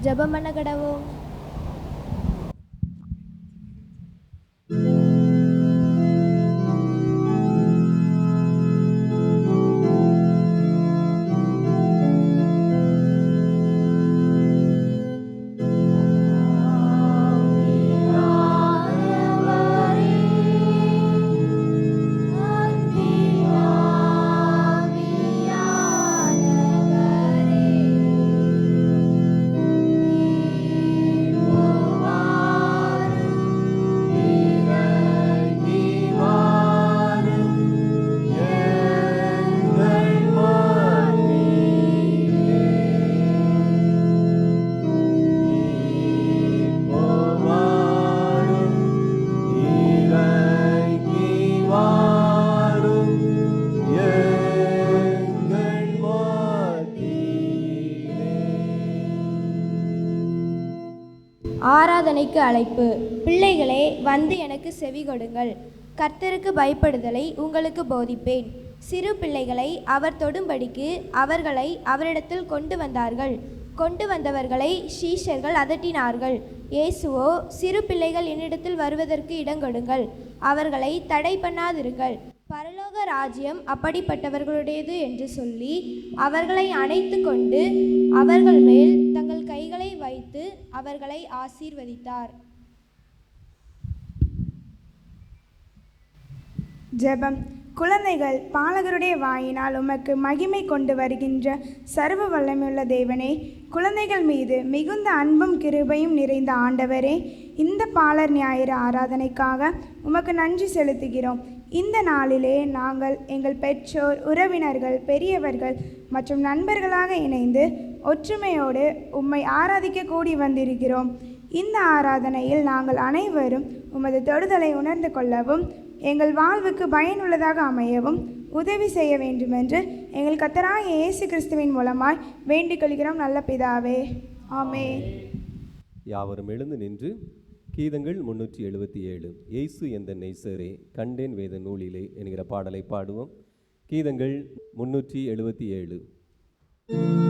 ஜெபம் பண்ண கடவோம். ஆராதனைக்கு அழைப்பு. பிள்ளைகளே, வந்து எனக்கு செவி கொடுங்கள். கர்த்தருக்கு பயப்படுதலை உங்களுக்கு போதிப்பேன். சிறு பிள்ளைகளை அவர் தொடும்படிக்கு அவர்களை அவரிடத்தில் கொண்டு வந்தார்கள். கொண்டு வந்தவர்களை சீஷர்கள் அதட்டினார்கள். இயேசுவோ, சிறு பிள்ளைகள் என்னிடத்தில் வருவதற்கு இடங்கொடுங்கள், அவர்களை தடை பண்ணாதிருங்கள், பரலோக ராஜ்யம் அப்படிப்பட்டவர்களுடையது என்று சொல்லி அவர்களை அணைத்து கொண்டு அவர்கள் மேல் தங்கள் கைகளை வைத்து அவர்களை ஆசீர்வதித்தார். ஜெபம். குழந்தைகள், பாலகருடைய வாயினால் உமக்கு மகிமை கொண்டு வருகின்ற சர்வ வல்லமையுள்ள தேவனே, குழந்தைகள் மீது மிகுந்த அன்பும் கிருபையும் நிறைந்த ஆண்டவரே, இந்த பாலர் ஞாயிறு ஆராதனைக்காக உமக்கு நன்றி செலுத்துகிறோம். இந்த நாளிலே நாங்கள் எங்கள் பெற்றோர், உறவினர்கள், பெரியவர்கள் மற்றும் நண்பர்களாக இணைந்து ஒற்றுமையோடு உம்மை ஆராதிக்க கூடி வந்திருக்கிறோம். இந்த ஆராதனையில் நாங்கள் அனைவரும் உமது தொடுதலை உணர்ந்து கொள்ளவும் எங்கள் வாழ்வுக்கு பயனுள்ளதாக அமையவும் உதவி செய்ய வேண்டுமென்று எங்கள் கர்த்தராகிய இயேசு கிறிஸ்துவின் மூலமாய் வேண்டிக் கொள்கிறோம் நல்ல பிதாவே, ஆமென். யாவரும் எழுந்து நின்று கீதங்கள் 377 இயேசு எந்த நேசரே கண்டேன் வேத நூலிலே என்கிற பாடலை பாடுவோம். கீதங்கள் 377. Amen.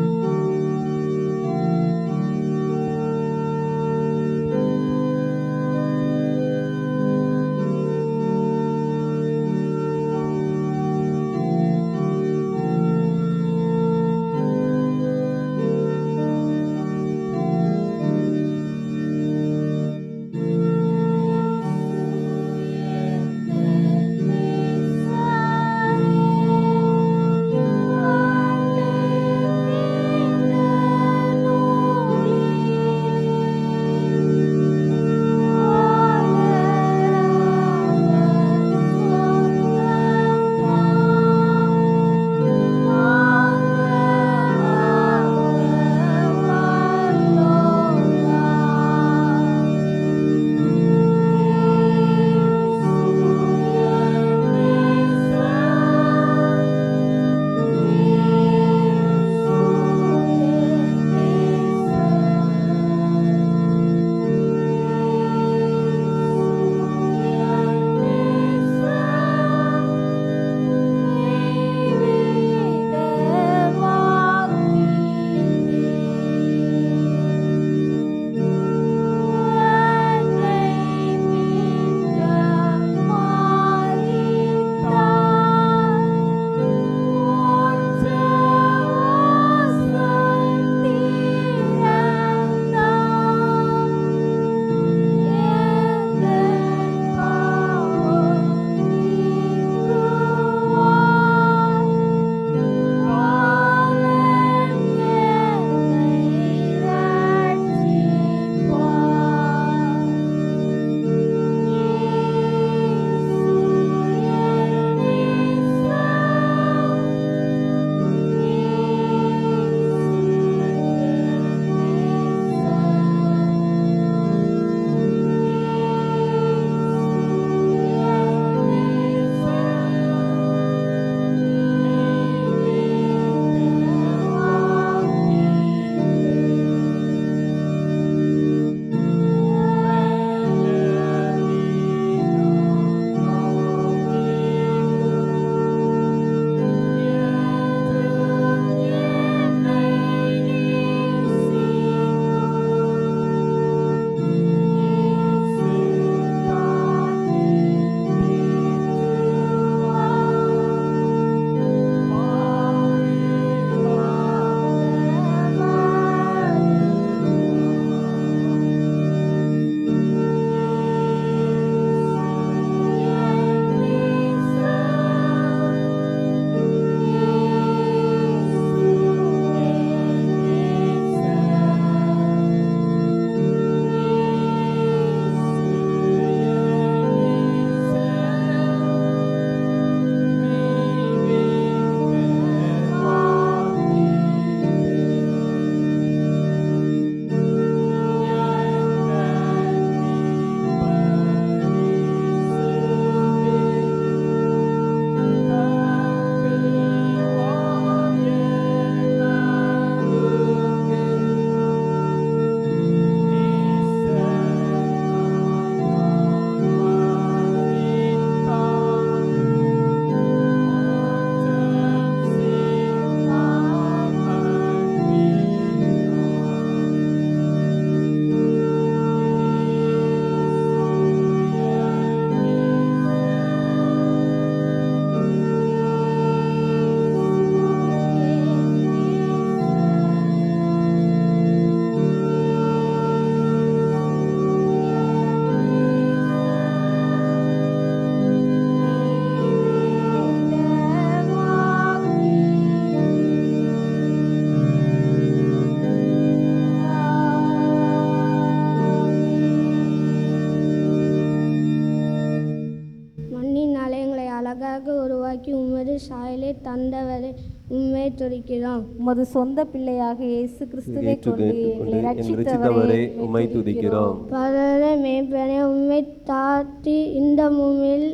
சாயலை தந்தவரை உண்மை துதிக்கிறோம். உமது சொந்த பிள்ளையாக இயேசு கிறிஸ்துவை கொண்டு எங்களை ரட்சித்தவரே உம்மை துதிக்கிறோம். பரத மேய்ப்பனே உண்மை தாத்தி இந்த பூமியில்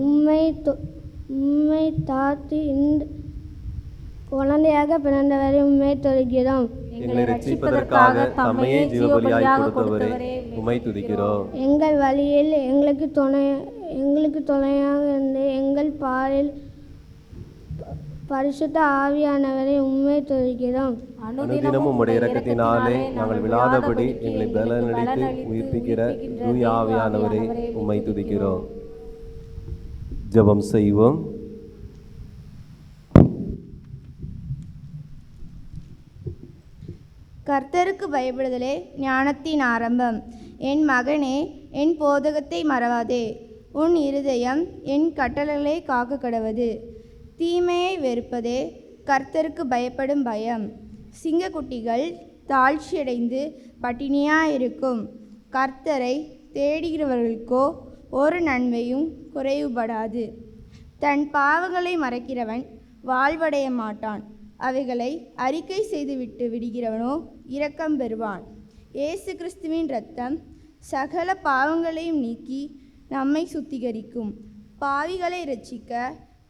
உண்மை தாத்தி இந்த குழந்தையாக பிறந்தவரை உண்மை துதிக்கிறோம். எங்களை ரட்சிப்பதற்காக தம்மையே ஜீவபலியாக கொடுத்தவரே உம்மை துதிக்கிறோம். எங்கள் வழியில் எங்களுக்கு துணையாக இருந்து எங்கள் பாலில் பரிசுத்த ஆவியானவரை உண்மை துதிக்கிறோம். அனுதினமும் உம்முடைய இரக்கத்தினாலே நாங்கள் விழாதபடி எங்களை பலனளித்து உயிர்ப்பிக்கிற தூய ஆவியானவரை உம்மை துதிக்கிறோம். ஜெபம் செய்வோம். கர்த்தருக்கு பயப்படுதலே ஞானத்தின் ஆரம்பம். என் மகனே, என் போதகத்தை மறவாதே. உன் இருதயம் என் கட்டளைகளை காக்க கடவது. தீமையை வெறுப்பதே கர்த்தருக்கு பயப்படும் பயம். சிங்கக்குட்டிகள் தாழ்ச்சியடைந்து பட்டினியாயிருக்கும். கர்த்தரை தேடுகிறவர்களுக்கோ ஒரு நன்மையும் குறைவுபடாது. தன் பாவங்களை மறைக்கிறவன் வாழ்வடைய மாட்டான். அவைகளை அறிக்கை செய்துவிட்டு விடுகிறவனோ இரக்கம் பெறுவான். இயேசு கிறிஸ்துவின் இரத்தம் சகல பாவங்களையும் நீக்கி நம்மை சுத்திகரிக்கும். பாவிகளை இரட்சிக்க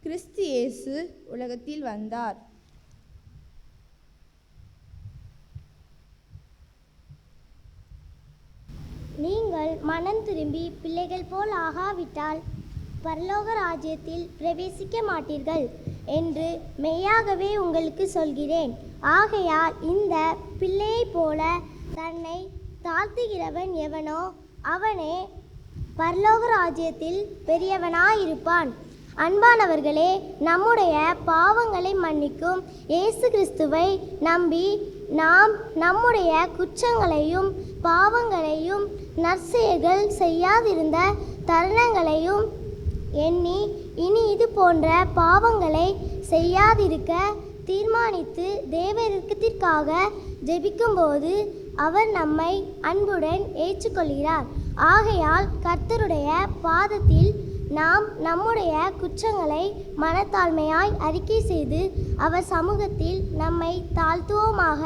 கிறிஸ்து இயேசு உலகத்தில் வந்தார். நீங்கள் மனம் திரும்பி பிள்ளைகள் போல் ஆகாவிட்டால் பரலோக ராஜ்யத்தில் பிரவேசிக்க மாட்டீர்கள் என்று மெய்யாகவே உங்களுக்கு சொல்கிறேன். ஆகையால் இந்த பிள்ளையைப் போல தன்னை தாழ்த்துகிறவன் எவனோ அவனே பரலோக ராஜ்யத்தில் பெரியவனாயிருப்பான். அன்பானவர்களே, நம்முடைய பாவங்களை மன்னிக்கும் இயேசு கிறிஸ்துவை நம்பி நாம் நம்முடைய குற்றங்களையும் பாவங்களையும் நற்செயல்கள் செய்யாதிருந்த தருணங்களையும் எண்ணி இனி இது போன்ற பாவங்களை செய்யாதிருக்க தீர்மானித்து தேவரிக்கத்திற்காக ஜெபிக்கும்போது அவர் நம்மை அன்புடன் ஏற்றுக்கொள்கிறார். ஆகையால் கர்த்தருடைய பாதத்தில் நாம் நம்முடைய குற்றங்களை மனத்தாழ்மையாய் அறிக்கை செய்து அவர் சமூகத்தில் நம்மை தாழ்த்துவோமாக.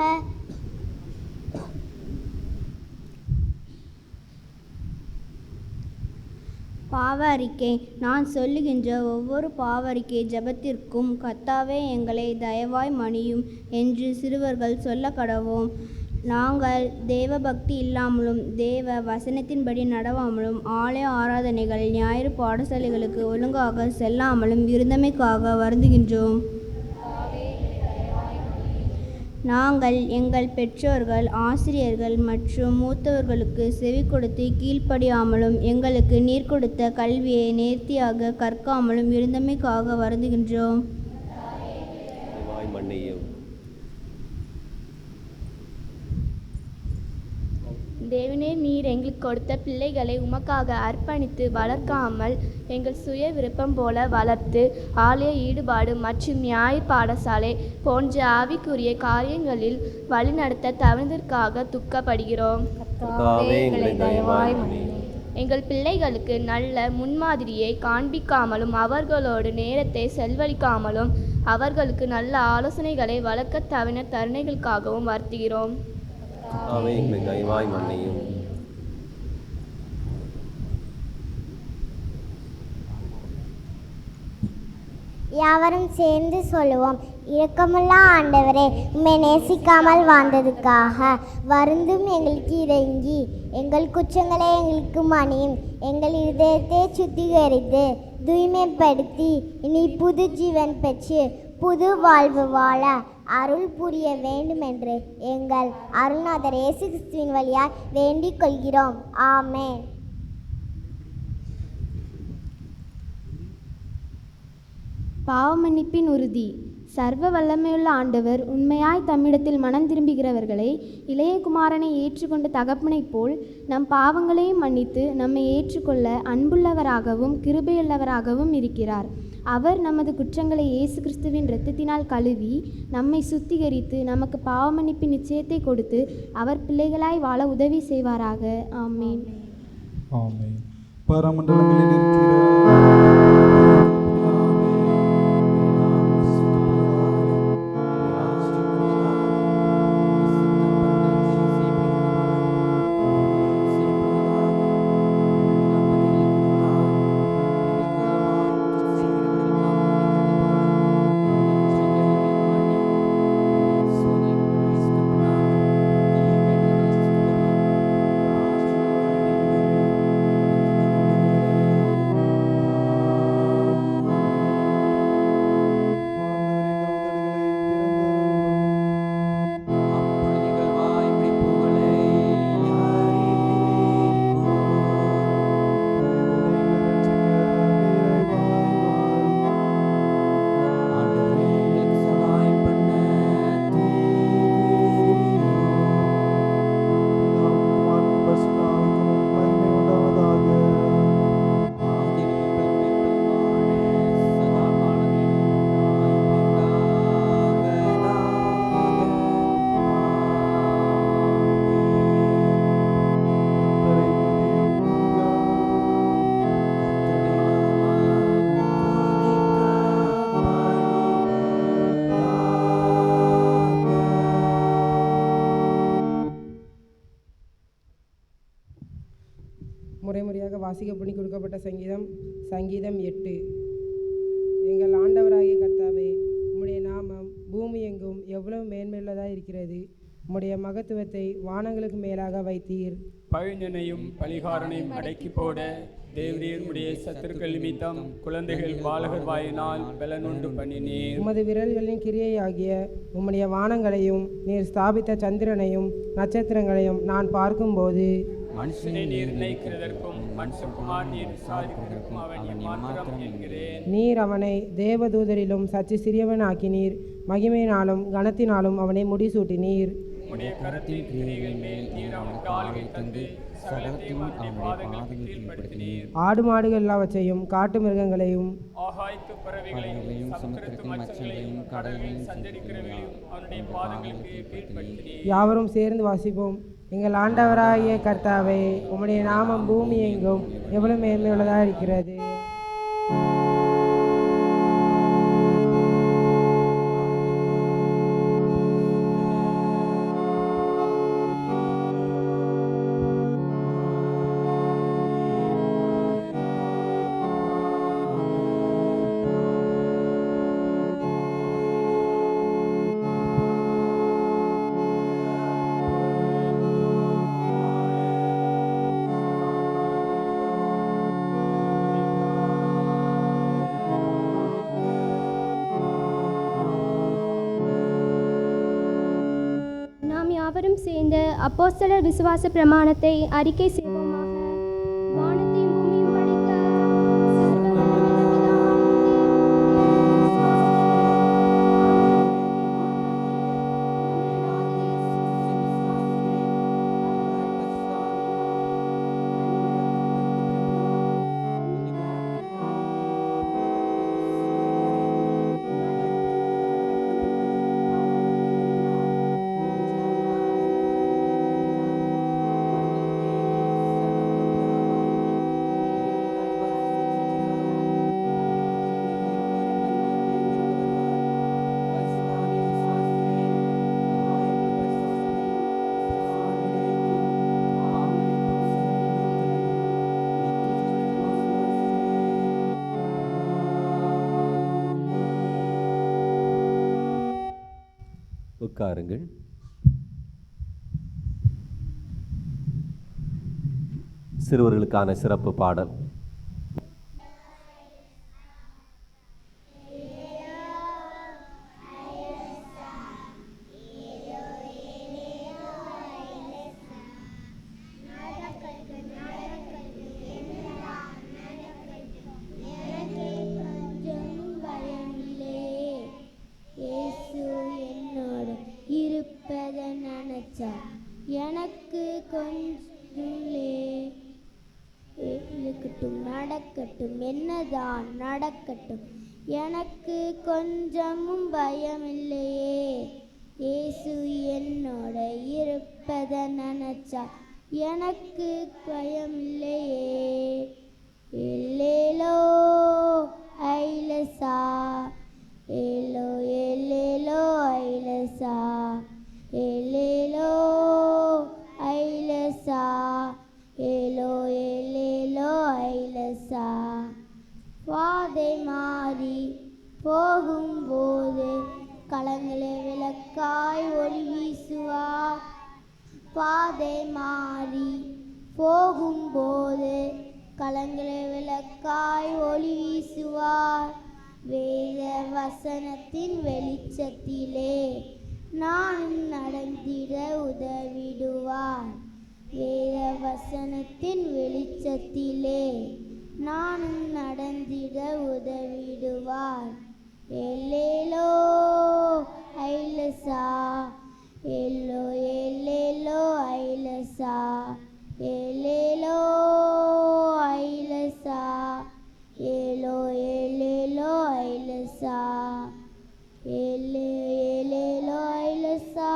பாவ அறிக்கை. நான் சொல்லுகின்ற ஒவ்வொரு பாவ அறிக்கை ஜெபத்திற்கும் கர்த்தாவே எங்களை தயவாய் மன்னியும் என்று சிறுவர்கள் சொல்ல கடவோம். நாங்கள் தேவ பக்தி இல்லாமலும் தேவ வசனத்தின்படி நடவாமலும் ஆலய ஆராதனைகள் ஞாயிறு பாடசாலைகளுக்கு ஒழுங்காக செல்லாமலும் இருந்தமைக்காக வருந்துகின்றோம். நாங்கள் எங்கள் பெற்றோர்கள், ஆசிரியர்கள் மற்றும் மூத்தவர்களுக்கு செவி கொடுத்து கீழ்ப்படியாமலும் எங்களுக்கு நீர் கொடுத்த கல்வியை நேர்த்தியாக கற்காமலும் இருந்தமைக்காக வருந்துகின்றோம். தேவனே, நீர் எங்களுக்கு கொடுத்த பிள்ளைகளை உமக்காக அர்ப்பணித்து வளர்க்காமல் எங்கள் சுய விருப்பம் போல வளர்த்து ஆலய ஈடுபாடு மற்றும் ஞாயிறு பாடசாலை போன்ற ஆவிக்குரிய காரியங்களில் வழிநடத்த தவறுதற்காக துக்கப்படுகிறோம். எங்கள் பிள்ளைகளுக்கு நல்ல முன்மாதிரியை காண்பிக்காமலும் அவர்களோடு நேரத்தை செலவழிக்காமலும் அவர்களுக்கு நல்ல ஆலோசனைகளை வளர்க்க தவறின தருணங்களுக்காகவும் வருத்துகிறோம். யாவரும் சேர்ந்து சொல்லுவோம். இரக்கமுள்ள ஆண்டவரே, உம்மை நேசிக்காமல் வாழ்ந்ததுக்காக வருந்தும் எங்களுக்கு இறங்கி எங்கள் குற்றங்களை எங்களுக்கு மன்னியும். எங்கள் இதயத்தை சுத்திகரித்து தூய்மைப்படுத்தி இனி புது ஜீவன் பெற்று புது வாழ்வு வாழ அருள் புரிய வேண்டும் என்று எங்கள் அருள்நாதர் இயேசு கிறிஸ்துவின் வழியாய் வேண்டிக் கொள்கிறோம். ஆமென். பாவமன்னிப்பின் உறுதி. சர்வ வல்லமையுள்ள ஆண்டவர் உண்மையாய் தம்மிடத்தில் மனம் திரும்புகிறவர்களை இளைய குமாரனை ஏற்றுக்கொண்ட தகப்பனைப் போல் நம் பாவங்களையும் மன்னித்து நம்மை ஏற்றுக்கொள்ள அன்புள்ளவராகவும் கிருபையுள்ளவராகவும் இருக்கிறார். அவர் நமது குற்றங்களை இயேசு கிறிஸ்துவின் இரத்தத்தினால் கழுவி நம்மை சுத்திகரித்து நமக்கு பாவமன்னிப்பின் நிச்சயத்தை கொடுத்து அவர் பிள்ளைகளாய் வாழ உதவி செய்வாராக. ஆமேன். ஆமேன். பரமண்டலங்களில் இருக்கிற வாசிக்க பண்ணி கொடுக்கப்பட்ட சங்கீதம் 8. எங்கள் ஆண்டவராகிய கர்த்தாவே, உம்முடைய நாமம் பூமி எங்கும் எவ்வளவு மேன்மையுள்ளதாக இருக்கிறது. உம்முடைய மகத்துவத்தை வானங்களுக்கு மேலாக வைத்தீர். பழிஞனையும் பழிகாரனையும் அடக்கி போட தேவரீர் உடைய சத்துருக்கள் நிமித்தம் குழந்தைகள் பாலகர் வாயினால் பலனுண்டு பண்ணினீர். உமது விரல்களின் கிரியையாகிய உம்முடைய வானங்களையும் நீர் ஸ்தாபித்த சந்திரனையும் நட்சத்திரங்களையும் நான் பார்க்கும்போது, மனுஷனை நீர் நினைக்கிறதற்கும் மனுஷகுமார் நீர் விசாரிக்கிறதற்கும் அவன் எம்மாத்திரம் என்கிறேன். நீர் அவனை தேவதூதரிலும் சற்று சிறியவன் ஆக்கினீர். மகிமையினாலும் கனத்தினாலும் அவனை முடிசூட்டினீர். உம்முடைய கரத்தின் கிரியைகள் மேல் நீர் அவனுக்கு ஆளுகை தந்து சகலத்தையும் அவனுடைய பாதங்களுக்கு கீழ்ப்படுத்தினீர். ஆடு மாடுகள் எல்லாவற்றையும் காட்டு மிருகங்களையும் ஆகாயத்து பறவைகளையும் சமுத்திரத்து மச்சங்களையும் கடலில் சஞ்சரிக்கிறவர்களையும் அவனுடைய பாதங்களுக்கு கீழ்ப்படுத்தினீர். யாவரும் சேர்ந்து வாசிப்போம். எங்கள் ஆண்டவராகிய கர்த்தாவே, உம்முடைய நாமம் பூமி எங்கும் எவ்வளவு மேன்மையுள்ளதாக இருக்கிறது. யாவரும் சேர்ந்து அப்போஸ்தலர் விசுவாச பிரமாணத்தை அறிக்கை செய்வோமாக. வானத்தையும் பூமியும் படைத்த உட்காருங்கள். சிறுவர்களுக்கான சிறப்பு பாடல். எனக்கு கொஞ்சம் இருக்கட்டும், நடக்கட்டும், என்னதான் நடக்கட்டும், எனக்கு கொஞ்சமும் பயமில்லையே. இயேசு என்னோட இருப்பத நினைச்சா எனக்கு பயமில்லையே. எல்லேலோ ஐலசா, ஏலோ எல்லேலோ ஐலசா, ஏலேலோ ஐலசா, ஏலோ ஏலேலோ ஐலசா. பாதை மாறி போகும்போது களங்களை விளக்காய் ஒளி வீசுவார். பாதை மாறி போகும்போது களங்களை விளக்காய் ஒளி வீசுவார். வேத வசனத்தின் வெளிச்சத்திலே நானும் நடந்திட உதவிடுவார். வேத வசனத்தின் வெளிச்சத்திலே நானும் நடந்திட உதவிடுவார். எல்லேலோ ஐலசா, எல்லோ எல்லேலோ ஐலசா, எல்லேலோ ஐலசா, ஏலோ எல்லேலோ ஐலசா, ஏலே ஏலேலோ ஐலசா.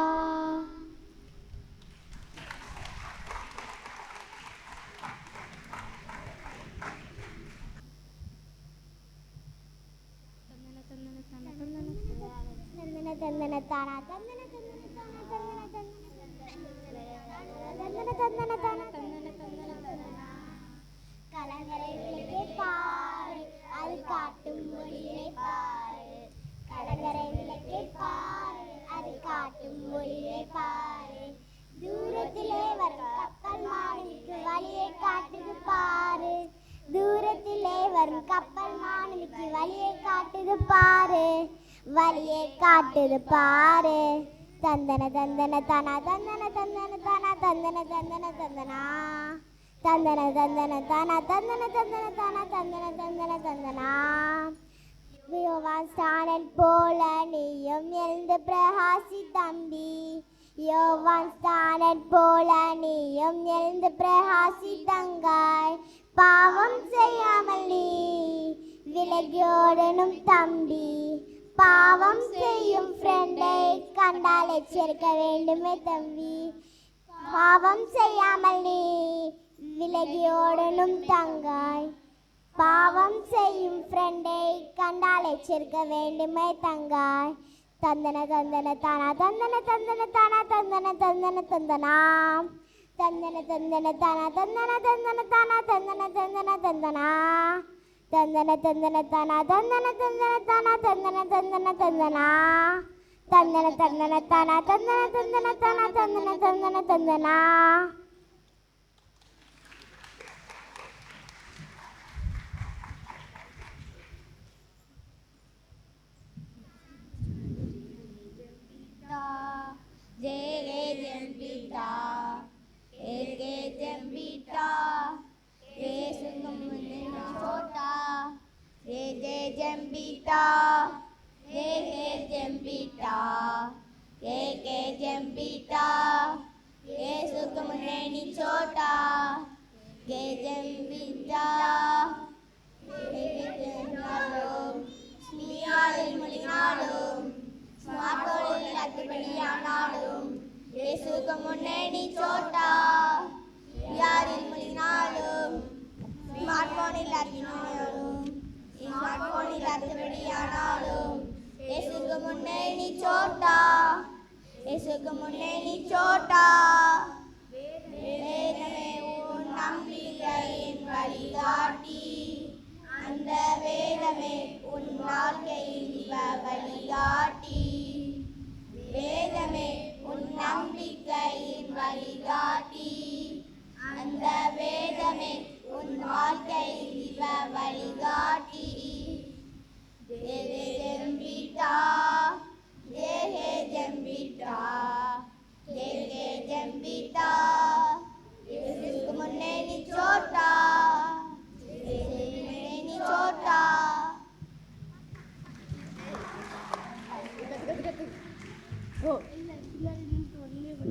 கல கடற்கரை விளக்கை பாரு, அது காட்டும் ஒளியை பாரு. கடற்கரை விளக்கை பாரு, அது காட்டும் ஒளியை பாரு. தூரத்திலே வரும் கப்பல் மாலுமிக்கு வழியை காட்டுது பாரு. தூரத்திலே வரும் கப்பல் மாலுமிக்கு வழியை காட்டுது பாரு. வழியை காட்டுது பாரு. தந்தன தந்தன தனா தந்தன தந்தன தனா தந்தன தந்தன தந்தனா தந்தன தந்தன தனா தந்தன தந்தன தனா தந்தன தந்தன தந்தனா. யோவான் ஸ்நானன் போல நீயும் எழுந்து பிரகாசி தம்பி. யோவான் ஸ்நானன் போல நீயும் எழுந்து பிரகாசி தங்காய். பாவம் செய்யாமல் நீ விலகியோடனும் தம்பி. பாவம் செய்யும் ஃப்ரெண்டை கண்டால் எச்சரிக்க வேண்டுமே தம்பி. பாவம் செய்யாமல் நீ விலகியோடனும் தங்காய். பாவம் செய்யும் ஃப்ரெண்டை கண்டால் எச்சரிக்க வேண்டுமே தங்காய். தந்தன தந்தன தானா தந்தன தந்தன தானா தந்தன தந்தன தந்தனா தந்தன தந்தன தானா தந்தன தந்தன தானா தந்தன தந்தன தந்தனா தந்தன தந்தன தானா தந்தன தந்தன தானா தந்தன தந்தன தந்தனா தந்தன தந்தன தானா தந்தன தந்தன தானா தந்தன தந்தன தந்தனா. ஜெயே ஜெம்பிட்டா ஏகே ஜெம்பிட்டா ஏசுங்கும் முன்னே சோட்டா ஜே ஜே ஜெம்பிட்டா ஏகே ஜெம்பிட்டா ஏகே ஜெம்பிட்டா ஏசுங்கும் முன்னே நீ சோட்டா கே ஜெம்பிட்டா ஏகே ஜெம்பிட்டாலும் ஸ்மியாலில் மொழினாலும் ஸ்மார்ட்போனில் அத்துப்படியானாலும் இயேசுக்கு முன்னே நீ சோட்டா. யாரில் மொழினாலும் ஸ்மார்ட்போனில் அத்துப்படியானாலும் ஸ்மார்ட்போனில் அத்துப்படியானாலும் இயேசுக்கு முன்னே நீ சோட்டா. இயேசுக்கு முன்னே நீ சோட்டா. வேதமே உன் நம்பிக்கையின் வழிகாட்டி. அந்த வேதமே உன் வாழ்க்கையின் வழிகாட்டி. வேதமே உன் நம்பிக்கையின் வழிகாட்டி. அந்த வேதமே உன் வாழ்க்கையின் வழிகாட்டி. ஜெம்பிட்டா ஜெயே ஜெம்பிட்டா ஜெயே ஜெம்பிட்டா இயேசுக்கு முன்னே நீ சோட்டா. நீ சோட்டா.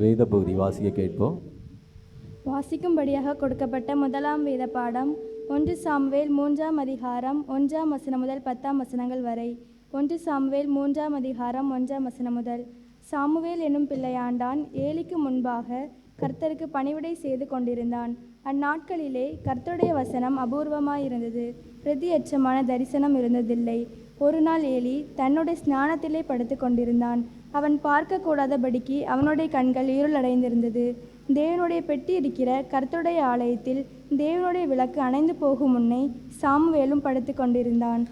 வேத பகுதி வாசிக்க கேட்போம். வாசிக்கும்படியாக கொடுக்கப்பட்ட முதலாம் வேத பாடம் 1 சாமுவேல் 3ஆம் அதிகாரம் 1ஆம் வசனம் முதல் 10ஆம் வசனங்கள் வரை. 1 சாமுவேல் 3ஆம் அதிகாரம் 1ஆம் வசனம் முதல். சாமுவேல் என்னும் பிள்ளையாண்டான் ஏலிக்கு முன்பாக கர்த்தருக்கு பணிவிடை செய்து கொண்டிருந்தான். அந்நாட்களிலே கர்த்தருடைய வசனம் அபூர்வமாயிருந்தது, பிரதியட்சமான தரிசனம் இருந்ததில்லை. ஒரு நாள் ஏலி தன்னுடைய ஸ்நானத்திலே படுத்து கொண்டிருந்தான். அவன் பார்க்கக்கூடாதபடிக்கு அவனுடைய கண்கள் இருளடைந்திருந்தது. தேவனுடைய பெட்டி இருக்கிற கர்த்தருடைய ஆலயத்தில் தேவனுடைய விளக்கு அணைந்து போகும் முன்னே சாமுவேலும் படுத்து கொண்டிருந்தான்.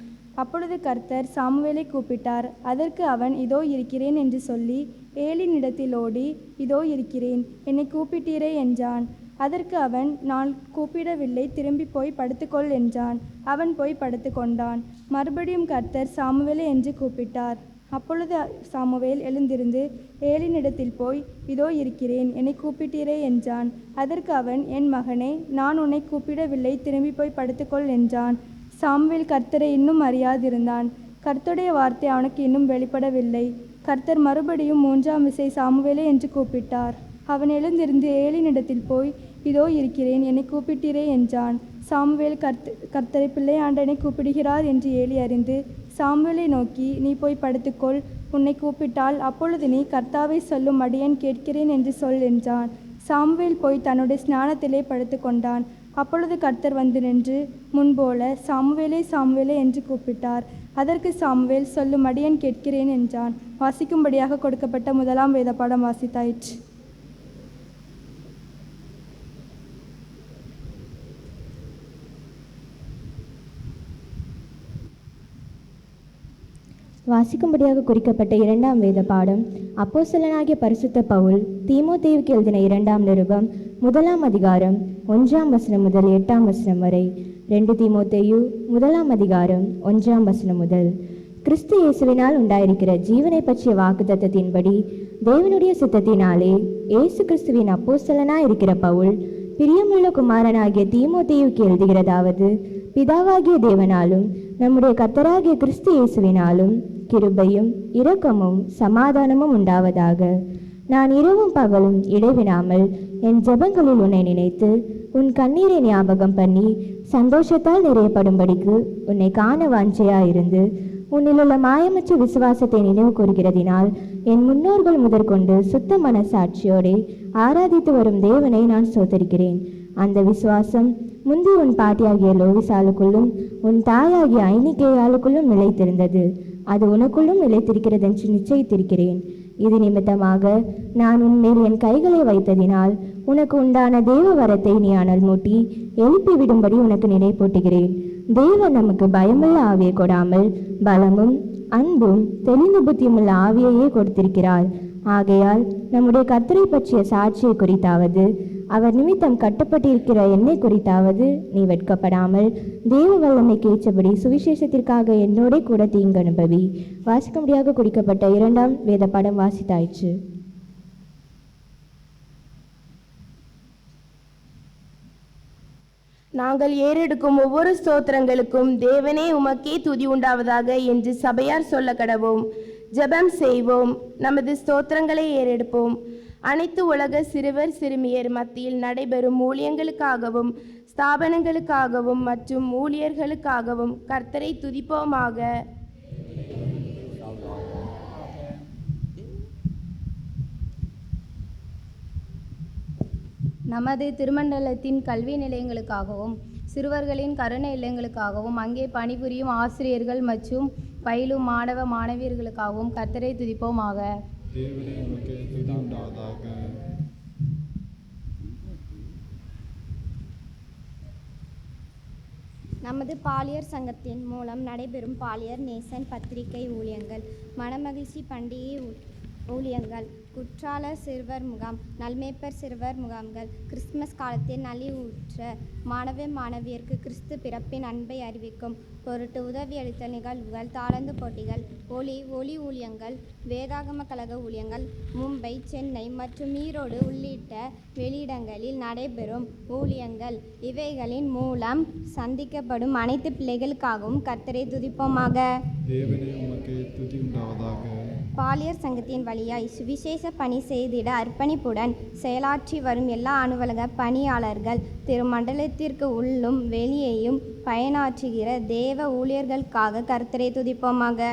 அப்பொழுது கர்த்தர் சாமுவேலை கூப்பிட்டார். அதற்கு அவன், இதோ இருக்கிறேன் என்று சொல்லி ஏலினிடத்தில் ஓடி, இதோ இருக்கிறேன், என்னை கூப்பிட்டீரே என்றான். அதற்கு அவன், நான் கூப்பிடவில்லை, திரும்பி போய் படுத்துக்கொள் என்றான். அவன் போய் படுத்து கொண்டான். மறுபடியும் கர்த்தர் சாமுவேலை என்று கூப்பிட்டார். அப்பொழுது சாமுவேல் எழுந்திருந்து ஏலினிடத்தில் போய், இதோ இருக்கிறேன், என்னை கூப்பிட்டீரே என்றான். அதற்கு அவன், என் மகனே, நான் உன்னை கூப்பிடவில்லை, திரும்பி போய் படுத்துக்கொள் என்றான். சாமுவேல் கர்த்தரை இன்னும் அறியாதிருந்தான். கர்த்தருடைய வார்த்தை அவனுக்கு இன்னும் வெளிப்படவில்லை. கர்த்தர் மறுபடியும் 3ஆம் விசை சாமுவேலே என்று கூப்பிட்டார். அவன் எழுந்திருந்து ஏலினிடத்தில் போய், இதோ இருக்கிறேன், என்னை கூப்பிட்டீரே என்றான். சாமுவேல் கர்த்தரை பிள்ளையாண்டனை கூப்பிடுகிறார் என்று ஏலி அறிந்து சாமுவேலை நோக்கி, நீ போய் படுத்துக்கொள், உன்னை கூப்பிட்டால் அப்பொழுது நீ, கர்த்தாவை சொல்லும், அடியேன் கேட்கிறேன் என்று சொல் என்றான். சாமுவேல் போய் தன்னுடைய ஸ்நானத்திலே படுத்து கொண்டான். அப்பொழுது கர்த்தர் வந்து நின்று முன்போல, சாமுவேலே சாமுவேலே என்று கூப்பிட்டார். அதற்கு சாமுவேல், சொல்லும், அடியேன் கேட்கிறேன் என்றான். வாசிக்கும்படியாக கொடுக்கப்பட்ட முதலாம் வேத பாடம் வாசித்தாயிற்று. வாசிக்கும்படியாக குறிக்கப்பட்ட 2ஆம் வேத பாடம் அப்போஸ்தலனாகிய பரிசுத்த பவுல் தீமோத்தேயுவுக்கு எழுதின 2ஆம் நிருபம் 1ஆம் அதிகாரம் 1ஆம் வசனம் முதல் 8ஆம் வசனம் வரை. 2 தீமோத்தேயு 1ஆம் அதிகாரம் 1ஆம் வசனம் முதல். கிறிஸ்து இயேசுவினால் உண்டாயிருக்கிற ஜீவனை பற்றிய வாக்குத்தத்தத்தின்படி தேவனுடைய சித்தத்தினாலே இயேசு கிறிஸ்துவின் அப்போஸ்தலனாய் இருக்கிற பவுல் பிரியமுள்ள குமாரனாகிய தீமோத்தேயுவுக்கு எழுதுகிறதாவது, பிதாவாகிய தேவனாலும் நம்முடைய கர்த்தராகிய கிறிஸ்து இயேசுவினாலும் கிருபையும் இரக்கமும் சமாதானமும் உண்டாவதாக. நான் இரவும் பகலும் இடைவிடாமல் என் ஜெபங்களில் உன்னை நினைத்து உன் கண்ணீரை ஞாபகம் பண்ணி சந்தோஷத்தால் நிறையப்படும்படிக்கு உன்னை காண வாஞ்சையாயிருந்து உன்னிலுள்ள மாயமற்ற விசுவாசத்தை நினைவு கூறுகிறதினால் என் முன்னோர்கள் முதற்கொண்டு சுத்த மனசாட்சியோடே ஆராதித்து வரும் தேவனை நான் சோதரிக்கிறேன். அந்த விசுவாசம் முந்தி உன் பாட்டியாகிய லோவிசாலுக்குள்ளும் உன் தாயாகிய ஐனிகேயாளுக்குள்ளும் நிலைத்திருந்தது. அது உனக்குள்ளும் நிலைத்திருக்கிறது என்று நிச்சயித்திருக்கிறேன். இது நிமித்தமாக நான் உன்மேல் என் கைகளை வைத்ததினால் உனக்கு உண்டான தேவ வரத்தை நீ அனல் மூட்டி எழுப்பி விடும்படி உனக்கு நினைப்பூட்டுகிறேன். தேவன் நமக்கு பயமுள்ள ஆவியை கொடாமல் பலமும் அன்பும் தெளிந்த புத்தியுமுள்ள ஆவியையே கொடுத்திருக்கிறார். ஆகையால் நம்முடைய கர்த்தரை பற்றிய சாட்சியை குறித்தாவது அவர் நிமித்தம் கட்டப்பட்டிருக்கிற என்னை குறித்தாவது நீ வெட்கப்படாமல் தேவ வல்லமைக்கு ஏற்றபடி சுவிசேஷத்திற்காக என்னோட கூட தீங்கு அனுபவி. வாசிக்க முடியாத குறிக்கப்பட்ட 2ஆம் வேத பாடம் வாசித்தாயிற்று. நாங்கள் ஏறெடுக்கும் ஒவ்வொரு ஸ்தோத்திரங்களுக்கும் தேவனே உமக்கே துதி உண்டாவதாக என்று சபையார் சொல்ல கடவோம். ஜெபம் செய்வோம். நமது ஸ்தோத்திரங்களை ஏறெடுப்போம். அனைத்து உலக சிறுவர் சிறுமியர் மத்தியில் நடைபெறும் ஊழியங்களுக்காகவும் ஸ்தாபனங்களுக்காகவும் மற்றும் ஊழியர்களுக்காகவும் கர்த்தரை துதிப்போமாக. நமது திருமண்டலத்தின் கல்வி நிலையங்களுக்காகவும் சிறுவர்களின் கருணை இல்லங்களுக்காகவும் அங்கே பணிபுரியும் ஆசிரியர்கள் மற்றும் பயிலும் மாணவ மாணவியர்களுக்காகவும் கர்த்தரை துதிப்போமாக. நமது பாலியர் சங்கத்தின் மூலம் நடைபெறும் பாலியர் நேசன் பத்திரிகை ஊழியங்கள், மனமகிழ்ச்சி பண்டிகை ஊழியங்கள், குற்றாலர் சிறுவர் முகாம், நல்மேப்பர் சிறுவர் முகாம்கள், கிறிஸ்துமஸ் காலத்தில் நலிவுற்ற மாணவ மாணவியருக்கு கிறிஸ்து பிறப்பின் அன்பை அறிவிக்கும் பொருட்டு உதவியளித்தல் நிகழ்வுகள், தாளந்து போட்டிகள், ஒளி ஊழியங்கள், வேதாகம கழக ஊழியங்கள், மும்பை, சென்னை மற்றும் ஈரோடு உள்ளிட்ட வெளியிடங்களில் நடைபெறும் ஊழியங்கள் இவைகளின் மூலம் சந்திக்கப்படும் அனைத்து பிள்ளைகளுக்காகவும் கர்த்தரை துதிப்போமாக. பாலியர் சங்கத்தின் வழியாய் சுவிசேஷ பணி செய்திட அர்ப்பணிப்புடன் செயலாற்றி வரும் எல்லா அலுவலக பணியாளர்கள், திருமண்டலத்திற்கு உள்ளும் வெளியேயும் பயனாற்றுகிற தேவ ஊழியர்களுக்காக கர்த்தரை துதிப்போமாக.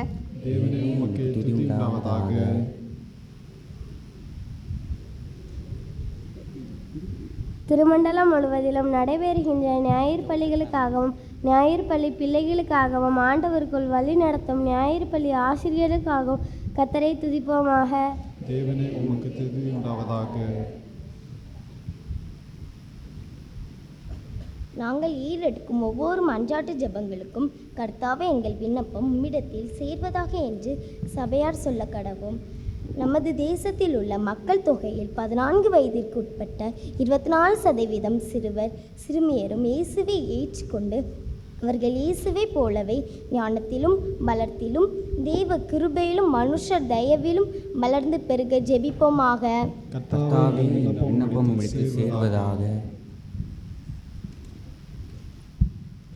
திருமண்டலம் முழுவதிலும் நடைபெறுகின்ற ஞாயிறு பள்ளிகளுக்காகவும் ஞாயிறு பள்ளி பிள்ளைகளுக்காகவும் ஆண்டவருக்குள் வழி நடத்தும் ஞாயிறு பள்ளி ஆசிரியர்களுக்காகவும் கர்த்தரை துதிப்போமாக. நாங்கள் ஈரெடுக்கும் ஒவ்வொரு மன்றாட்டு ஜெபங்களுக்கும் கர்த்தாவே எங்கள் விண்ணப்பம் உம்மிடத்தில் சேர்வதாக என்று சபையார் சொல்ல கடவோம். நமது தேசத்தில் உள்ள மக்கள் தொகையில் 14 வயதிற்கு உட்பட்ட 24% சிறுவர் சிறுமியரும் இயேசுவை ஏற்றுக்கொண்டு அவர்கள் இயேசுவை போலவே ஞானத்திலும் பலத்திலும் தேவ கிருபையிலும் மனுஷர் தயவிலும் வளர்ந்து பெருக ஜெபிப்போமாக.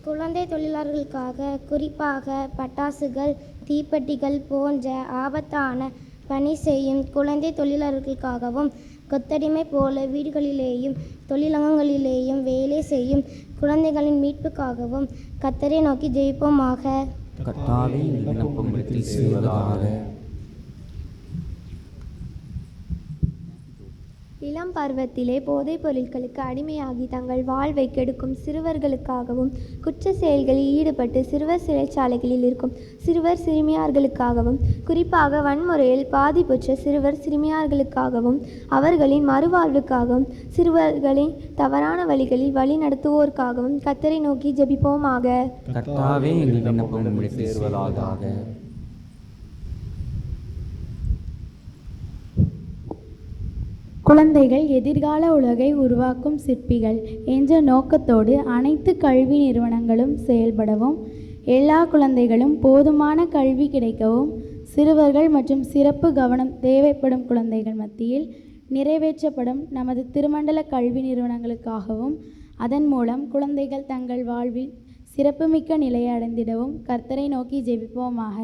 குழந்தை தொழிலாளர்களுக்காக குறிப்பாக பட்டாசுகள், தீப்பெட்டிகள் போன்ற ஆபத்தான பணி செய்யும் குழந்தை தொழிலாளர்களுக்காகவும் கொத்தடிமை போல வீடுகளிலேயும் தொழிலகங்களிலேயும் வேலை செய்யும் குழந்தைகளின் மீட்புக்காகவும் கர்த்தரை நோக்கி ஜெபிப்போமாக. இளம் பருவத்திலே போதைப் பொருட்களுக்கு அடிமையாகி தங்கள் வாழ்வை கெடுக்கும் சிறுவர்களுக்காகவும் குற்ற செயல்களில் ஈடுபட்டு சிறுவர் சிறைச்சாலைகளில் இருக்கும் சிறுவர் சிறுமியார்களுக்காகவும் குறிப்பாக வன்முறையில் பாதிப்புற்ற சிறுவர் சிறுமியார்களுக்காகவும் அவர்களின் மறுவாழ்வுக்காகவும் சிறுவர்களின் தவறான வழிகளில் வழி நடத்துவோருக்காகவும் கர்த்தரை நோக்கி ஜெபிப்போமாக. குழந்தைகள் எதிர்கால உலகை உருவாக்கும் சிற்பிகள் என்ற நோக்கத்தோடு அனைத்து கல்வி நிறுவனங்களும் செயல்படவும், எல்லா குழந்தைகளும் போதுமான கல்வி கிடைக்கவும், சிறுவர்கள் மற்றும் சிறப்பு கவனம் தேவைப்படும் குழந்தைகள் மத்தியில் நிறைவேற்றப்படும் நமது திருமண்டல கல்வி நிறுவனங்களுக்காகவும், அதன் மூலம் குழந்தைகள் தங்கள் வாழ்வில் சிறப்புமிக்க நிலையை அடைந்திடவும் கர்த்தரை நோக்கி ஜெபிப்போமாக.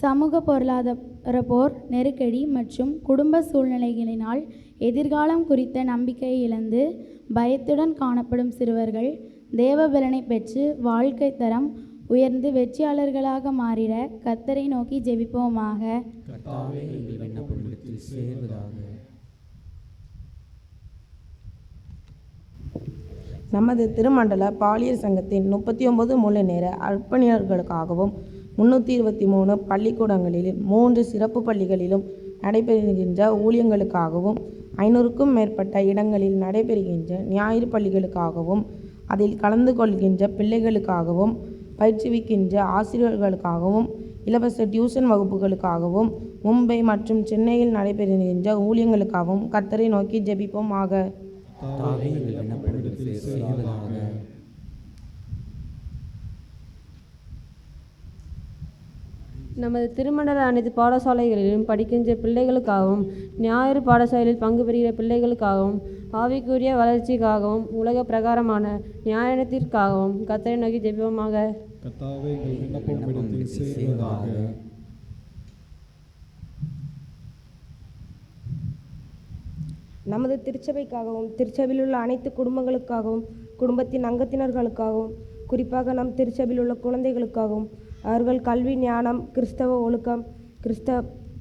சமூக பொருளாதார போர், நெருக்கடி மற்றும் குடும்ப சூழ்நிலைகளினால் எதிர்காலம் குறித்த நம்பிக்கையை இழந்து பயத்துடன் காணப்படும் சிறுவர்கள் தேவபலனை பெற்று வாழ்க்கை தரம் உயர்ந்து வெற்றியாளர்களாக மாறிட கர்த்தரை நோக்கி ஜெபிப்போமாக. நமது திருமண்டல பாலியர் சங்கத்தின் 39 முழு நேர அர்ப்பணியர்களுக்காகவும் 323 பள்ளிக்கூடங்களிலும் 3 சிறப்பு பள்ளிகளிலும் நடைபெறுகின்ற ஊழியங்களுக்காகவும் 500க்கும் மேற்பட்ட இடங்களில் நடைபெறுகின்ற ஞாயிறு பள்ளிகளுக்காகவும் அதில் கலந்து கொள்கின்ற பிள்ளைகளுக்காகவும் பயிற்றுவிக்கின்ற ஆசிரியர்களுக்காகவும் இலவச டியூஷன் வகுப்புகளுக்காகவும் மும்பை மற்றும் சென்னையில் நடைபெறுகின்ற ஊழியங்களுக்காகவும் கர்த்தரை நோக்கி ஜெபிப்போமாக. நமது திருமண்டல அனைத்து பாடசாலைகளிலும் படிக்கின்ற பிள்ளைகளுக்காகவும், ஞாயிறு பாடசாலையில் பங்கு பெறுகிற பிள்ளைகளுக்காகவும், ஆவிக்குரிய வளர்ச்சிக்காகவும், உலக பிரகாரமான நியாயத்திற்காகவும் கர்த்தரை நோக்கி ஜெபிப்போமாக. நமது திருச்சபைக்காகவும், திருச்சபையில் உள்ள அனைத்து குடும்பங்களுக்காகவும், குடும்பத்தின் அங்கத்தினர்களுக்காகவும், குறிப்பாக நம் திருச்சபையில் உள்ள குழந்தைகளுக்காகவும், அவர்கள் கல்வி ஞானம், கிறிஸ்தவ ஒழுக்கம்,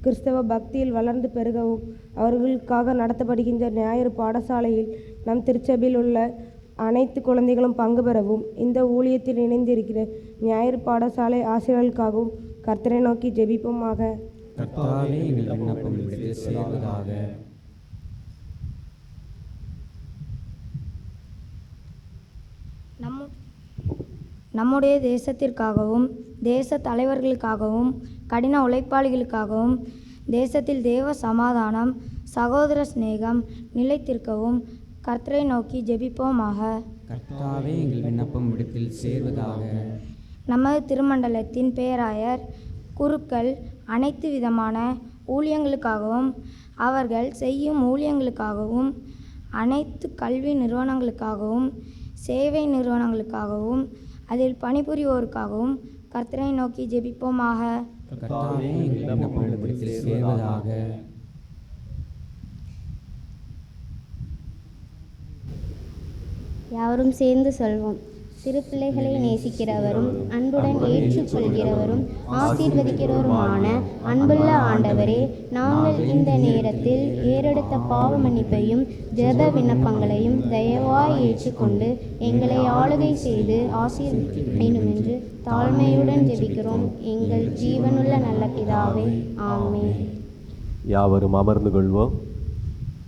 கிறிஸ்தவ பக்தியில் வளர்ந்து பெருகவும், அவர்களுக்காக நடத்தப்படுகின்ற ஞாயிறு பாடசாலையில் நம் திருச்சபையில் உள்ள அனைத்து குழந்தைகளும் பங்கு பெறவும், இந்த ஊழியத்தில் இணைந்திருக்கிற ஞாயிறு பாடசாலை ஆசிரியர்களுக்காகவும் கர்த்தரை நோக்கி ஜெபிப்போமாக. நம்முடைய தேசத்திற்காகவும், தேச தலைவர்களுக்காகவும், கடின உழைப்பாளிகளுக்காகவும், தேசத்தில் தேவ சமாதானம், சகோதர சிநேகம் நிலைத்திருக்கவும் கர்த்தரை நோக்கி ஜெபிப்போமாக. நமது திருமண்டலத்தின் பேராயர், குருக்கள் அனைத்து விதமான ஊழியங்களுக்காகவும், அவர்கள் செய்யும் ஊழியங்களுக்காகவும், அனைத்து கல்வி நிறுவனங்களுக்காகவும், சேவை நிறுவனங்களுக்காகவும், அதில் பணிபுரிவோருக்காகவும் கர்த்தரை நோக்கி ஜெபிப்போமாக. யாவரும் சேர்ந்து சொல்வோம். சிறு பிள்ளைகளை நேசிக்கிறவரும் அன்புடன் ஏற்றுக்கொள்கிறவரும் ஆசீர்வதிக்கிறவருமான அன்புள்ள ஆண்டவரே, நாங்கள் இந்த நேரத்தில் ஏறெடுத்த பாவ மன்னிப்பையும் ஜெப விண்ணப்பங்களையும் தயவாய் ஏற்றுக்கொண்டு எங்களை ஆளுகை செய்து ஆசீர்வதிக்க வேண்டும் என்று தாழ்மையுடன் ஜெபிக்கிறோம். எங்கள் ஜீவனுள்ள நல்ல பிதாவே, ஆமென். யாவரும் அமர்ந்து கொள்வோம்.